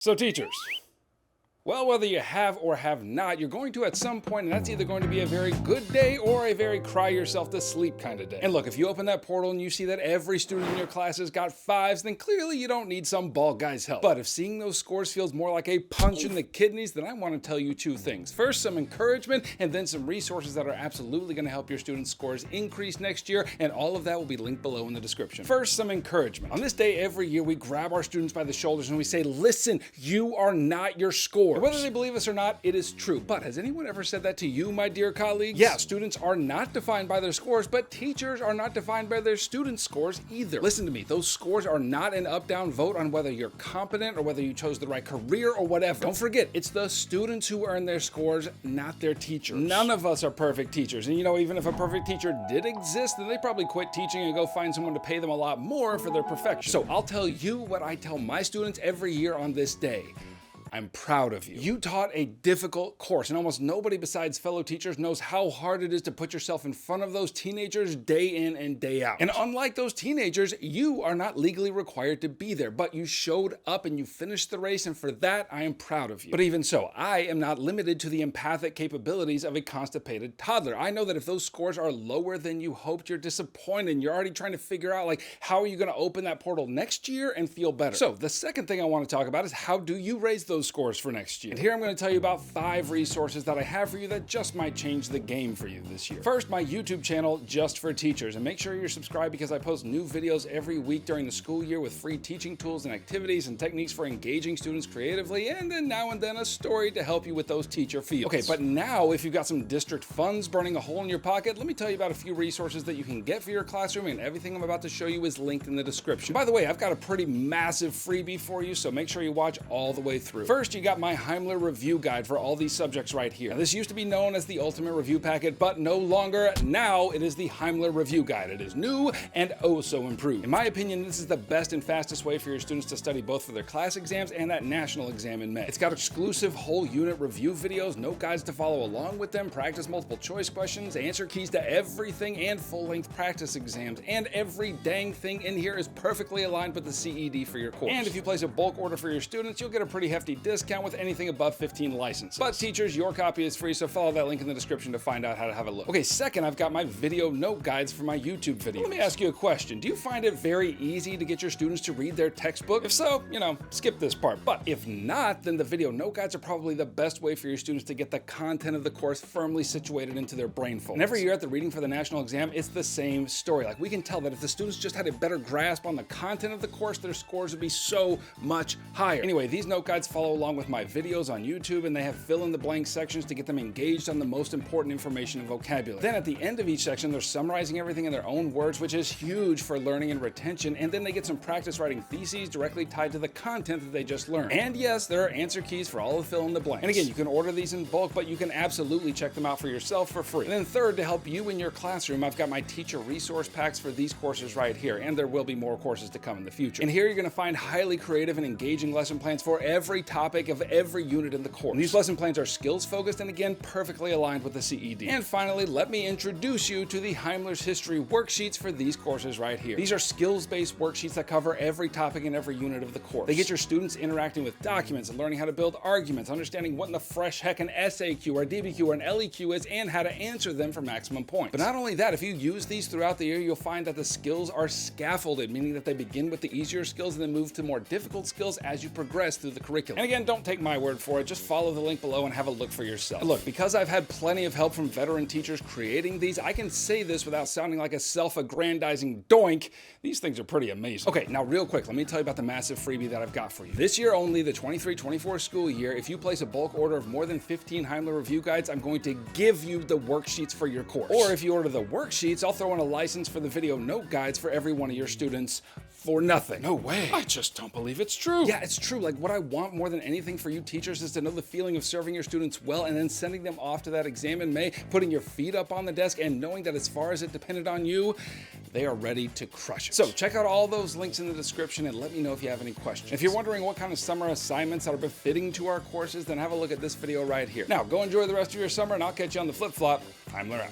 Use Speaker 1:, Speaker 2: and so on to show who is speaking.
Speaker 1: So teachers, well, whether you have or have not, you're going to at some point, and that's either going to be a very good day or a very cry yourself to sleep kind of day. And look, if you open that portal and you see that every student in your class has got 5s, then clearly you don't need some bald guy's help. But if seeing those scores feels more like a punch in the kidneys, then I want to tell you two things. First, some encouragement, and then some resources that are absolutely going to help your students' scores increase next year, and all of that will be linked below in the description. First, some encouragement. On this day every year, we grab our students by the shoulders and we say, listen, you are not your score. And whether they believe us or not, it is true. But has anyone ever said that to you, my dear colleagues? Yeah, students are not defined by their scores, but teachers are not defined by their students' scores either. Listen to me, those scores are not an up-down vote on whether you're competent or whether you chose the right career or whatever. Don't forget, it's the students who earn their scores, not their teachers. None of us are perfect teachers. And you know, even if a perfect teacher did exist, then they probably quit teaching and go find someone to pay them a lot more for their perfection. So I'll tell you what I tell my students every year on this day. I'm proud of you. You taught a difficult course, and almost nobody besides fellow teachers knows how hard it is to put yourself in front of those teenagers day in and day out. And unlike those teenagers, you are not legally required to be there, but you showed up and you finished the race, and for that, I am proud of you. But even so, I am not limited to the empathic capabilities of a constipated toddler. I know that if those scores are lower than you hoped, you're disappointed, and you're already trying to figure out, like, how are you gonna open that portal next year and feel better? So the second thing I wanna talk about is how do you raise those scores for next year? And here I'm going to tell you about 5 resources that I have for you that just might change the game for you this year. First, my YouTube channel, Just for Teachers, and make sure you're subscribed because I post new videos every week during the school year with free teaching tools and activities and techniques for engaging students creatively, and then now and then a story to help you with those teacher fields. Okay, but now if you've got some district funds burning a hole in your pocket, let me tell you about a few resources that you can get for your classroom, and everything I'm about to show you is linked in the description. By the way, I've got a pretty massive freebie for you, so make sure you watch all the way through. First, you got my Heimler review guide for all these subjects right here. Now, this used to be known as the Ultimate Review Packet, but no longer. Now it is the Heimler Review Guide. It is new and oh so improved. In my opinion, this is the best and fastest way for your students to study both for their class exams and that national exam in May. It's got exclusive whole unit review videos, note guides to follow along with them, practice multiple choice questions, answer keys to everything, and full-length practice exams. And every dang thing in here is perfectly aligned with the CED for your course. And if you place a bulk order for your students, you'll get a pretty hefty discount with anything above 15 licenses. But teachers, your copy is free, so follow that link in the description to find out how to have a look. Okay, second, I've got my video note guides for my YouTube videos. Let me ask you a question. Do you find it very easy to get your students to read their textbook? If so, you know, skip this part. But if not, then the video note guides are probably the best way for your students to get the content of the course firmly situated into their brain folds. And every year at the Reading for the National Exam, it's the same story. Like, we can tell that if the students just had a better grasp on the content of the course, their scores would be so much higher. Anyway, these note guides follow along with my videos on YouTube, and they have fill-in-the-blank sections to get them engaged on the most important information and vocabulary. Then at the end of each section, they're summarizing everything in their own words, which is huge for learning and retention, and then they get some practice writing theses directly tied to the content that they just learned. And yes, there are answer keys for all the fill-in-the-blanks. And again, you can order these in bulk, but you can absolutely check them out for yourself for free. And then third, to help you in your classroom, I've got my teacher resource packs for these courses right here, and there will be more courses to come in the future. And here you're going to find highly creative and engaging lesson plans for every topic of every unit in the course. And these lesson plans are skills focused and again perfectly aligned with the CED. And finally, let me introduce you to the Heimler's history worksheets for these courses right here. These are skills-based worksheets that cover every topic in every unit of the course. They get your students interacting with documents and learning how to build arguments, understanding what in the fresh heck an SAQ or DBQ or an LEQ is, and how to answer them for maximum points. But not only that, if you use these throughout the year, you'll find that the skills are scaffolded, meaning that they begin with the easier skills and then move to more difficult skills as you progress through the curriculum. And again, don't take my word for it, just follow the link below and have a look for yourself. And look, because I've had plenty of help from veteran teachers creating these, I can say this without sounding like a self-aggrandizing doink. These things are pretty amazing. Okay, now real quick, let me tell you about the massive freebie that I've got for you. This year only, the 23-24 school year, if you place a bulk order of more than 15 Heimler review guides, I'm going to give you the worksheets for your course. Or if you order the worksheets, I'll throw in a license for the video note guides for every one of your students for nothing. No way. I just don't believe it's true. Yeah, it's true. Like, what I want more than anything for you teachers is to know the feeling of serving your students well and then sending them off to that exam in May, putting your feet up on the desk and knowing that as far as it depended on you, they are ready to crush it. So check out all those links in the description and let me know if you have any questions. If you're wondering what kind of summer assignments are befitting to our courses, then have a look at this video right here. Now, go enjoy the rest of your summer and I'll catch you on the flip-flop. Heimler out.